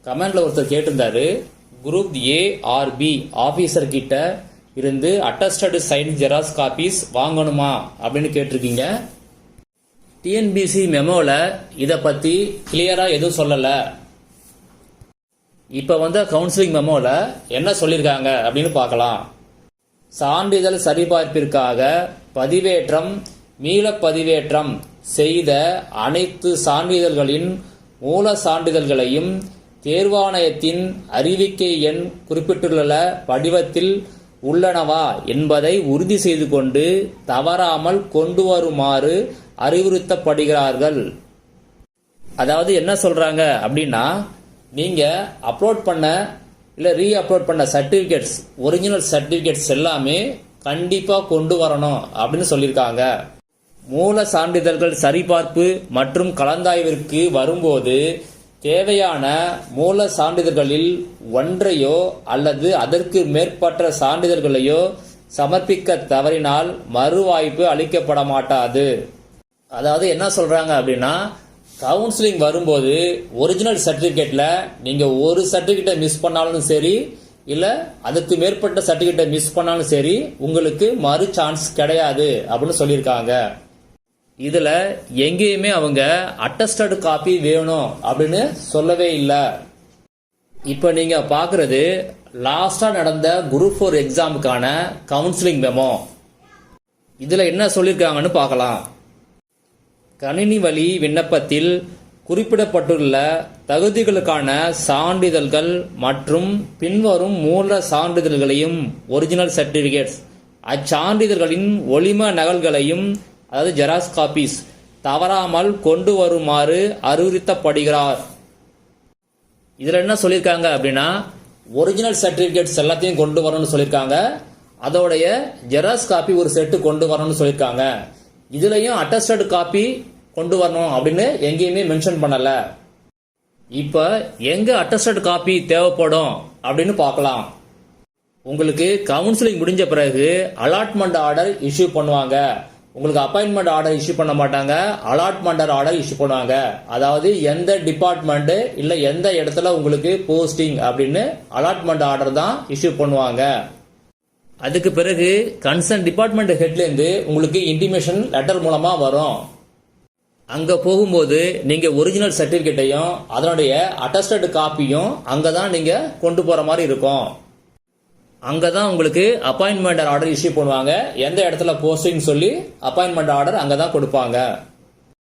கமெண்ட்ல ஒருத்தர் கேட்டிருந்தாரு, group A or B officer கிட்ட இருந்து அட்டஸ்டட் சைன் ஜெராக்ஸ் காப்பீஸ் வாங்கணுமா அப்படின்னு கேட்டிருக்கீங்க. டிஎன்பிசி மெமோல இத பத்தி கிளியரா எதுவும் சொல்லல. இப்ப வந்த கவுன்சிலிங் மெமோல என்ன சொல்லிருக்காங்க அப்படின்னு பார்க்கலாம். சான்றிதழ் சரிபார்ப்பிற்காக பதிவேற்றம் மீள பதிவேற்றம் செய்த அனைத்து சான்றிதழ்களின் மூல சான்றிதழ்களையும் தேர்வாணையத்தின் அறிவிக்கை எண் குறிப்பிட்டுள்ள படிவத்தில் உள்ளனவா என்பதை உறுதி செய்து கொண்டு தவறாமல் கொண்டு வருமாறு அறிவுறுத்தப்படுகிறார்கள். அதாவது என்ன சொல்றாங்க அப்படின்னா, நீங்க அப்லோட் பண்ண இல்ல ரீ அப்லோட் பண்ண சர்டிபிகேட்ஸ், ஒரிஜினல் சர்டிபிகேட்ஸ் எல்லாமே கண்டிப்பா கொண்டு வரணும் அப்படின்னு சொல்லியிருக்காங்க. மூல சான்றிதழ்கள் சரிபார்ப்பு மற்றும் கலந்தாய்விற்கு வரும்போது தேவையான மூல சான்றிதழ்களில் ஒன்றையோ அல்லது அதற்கு மேற்பட்ட சான்றிதழ்களையோ சமர்ப்பிக்க தவறினால் மறுவாய்ப்பு அளிக்கப்பட மாட்டாது. அதாவது என்ன சொல்றாங்க அப்படின்னா, கவுன்சிலிங் வரும்போது ஒரிஜினல் சர்டிபிகேட்ல நீங்க ஒரு சர்டிபிகேட்டை மிஸ் பண்ணாலும் சரி, இல்ல அதுக்கு மேற்பட்ட சர்டிபிகேட்டை மிஸ் பண்ணாலும் சரி, உங்களுக்கு மறு சான்ஸ் கிடையாது அப்படின்னு சொல்லியிருக்காங்க. இதுல எங்கேயுமே அவங்க அட்டஸ்டட் காப்பி வேணும் அப்படின்னு சொல்லவே இல்லை. இப்ப நீங்க பாக்குறது லாஸ்டா நடந்த குரூப் 4 எக்ஸாமுக்கான கவுன்சிலிங் மெமோ. இதுல என்ன சொல்லியிருக்காங்கன்னு பார்க்கலாம். கணினி வழி விண்ணப்பத்தில் குறிப்பிடப்பட்டுள்ள தகுதிகளுக்கான சான்றிதழ்கள் மற்றும் பின்வரும் மூல சான்றிதழ்களையும் ஒரிஜினல் சர்டிபிகேட்ஸ் அச்சான்றிதழ்களின் ஒளிம நகல்களையும் அதாவது ஜெராக்ஸ் காப்பீஸ் தவறாமல் கொண்டு வருமாறு அறிவுறுத்தப்படுகிறார். இதுல என்ன சொல்லியிருக்காங்க அப்படின்னா, ஒரிஜினல் சர்டிபிகேட்ஸ் எல்லாத்தையும் கொண்டு வரணும்னு சொல்லியிருக்காங்க. அதோடைய ஜெராக்ஸ் காப்பி ஒரு செட்டு கொண்டு வரணும்னு சொல்லியிருக்காங்க. இதுலயும் அட்டஸ்டட் காப்பி கொண்டு வரணும் அப்படின்னு எங்கேயுமே மென்ஷன் பண்ணல. இப்ப எங்க அட்டஸ்டட் காப்பி தேவைப்படும் அப்படின்னு பார்க்கலாம். உங்களுக்கு கவுன்சிலிங் முடிஞ்ச பிறகு அலாட்மெண்ட் ஆர்டர் இஷ்யூ பண்ணுவாங்க. உங்களுக்கு அப்பாயின்மெண்ட் ஆர்டர் இஷ்யூ பண்ண மாட்டாங்க, அலாட்மெண்ட் ஆர்டர் இஷ்யூ பண்ணுவாங்க. அதாவது எந்த டிபார்ட்மெண்ட் இல்ல எந்த இடத்துல உங்களுக்கு போஸ்டிங் அப்படின்னு அலாட்மெண்ட் ஆர்டர் தான் இஷ்யூ பண்ணுவாங்க. அதுக்கு பிறகு கன்சர்ன் டிபார்ட்மெண்ட் ஹெட்ல இருந்து உங்களுக்கு இன்டிமேஷன் லெட்டர் மூலமா வரும். அங்க போகும்போது நீங்க ஒரிஜினல் சர்டிபிகேட்டையும் அதனுடைய அட்டஸ்டட் காப்பியும் அங்கதான் நீங்க கொண்டு போற மாதிரி இருக்கும். அங்கதான் உங்களுக்கு அப்பாயின்மெண்ட் ஆர்டர் இஷ்யூ பண்ணுவாங்க. எந்த இடத்துல போஸ்டிங் சொல்லி அப்பாயின்மெண்ட் ஆர்டர் அங்கதான் கொடுப்பாங்க.